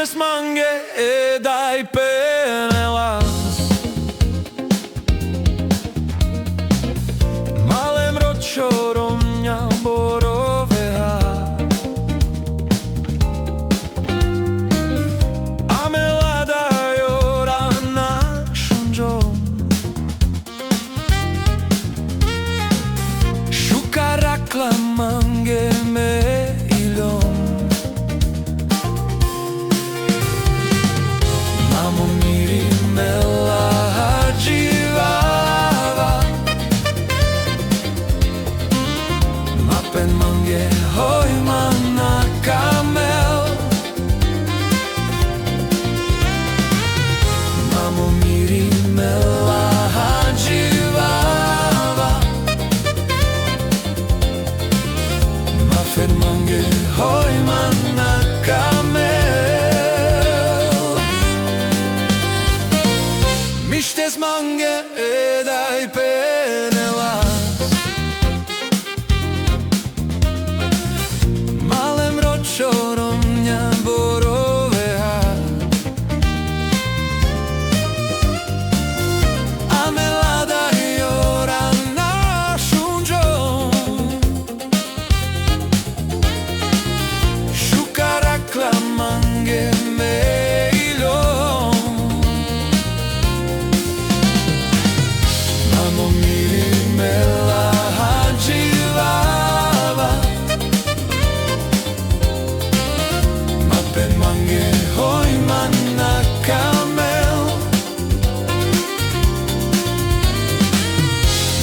Mishtes mange dai penelas Malem ročorom nja borovea Amelada jora našunđom Šukarakla mange me iljom Mamo miri mela hađivava Mapen mange hojma na kamel Mamo miri mela hađivava Mapen mange hojma na kamel Mishtes mange dai penelas Malem ročorom nja borovea Amelada jora našunđom Šukarakla mange me Mamo miri mela hađivava Mapen mange hojma na kamel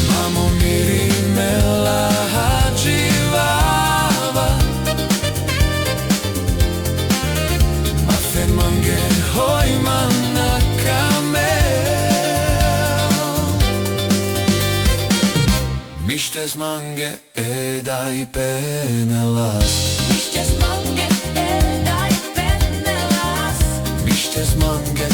Mamo miri mela hađivava Mapen mange hojma na Mishtes mange dai penelas Mishtes mange dai penelas Mishtes mange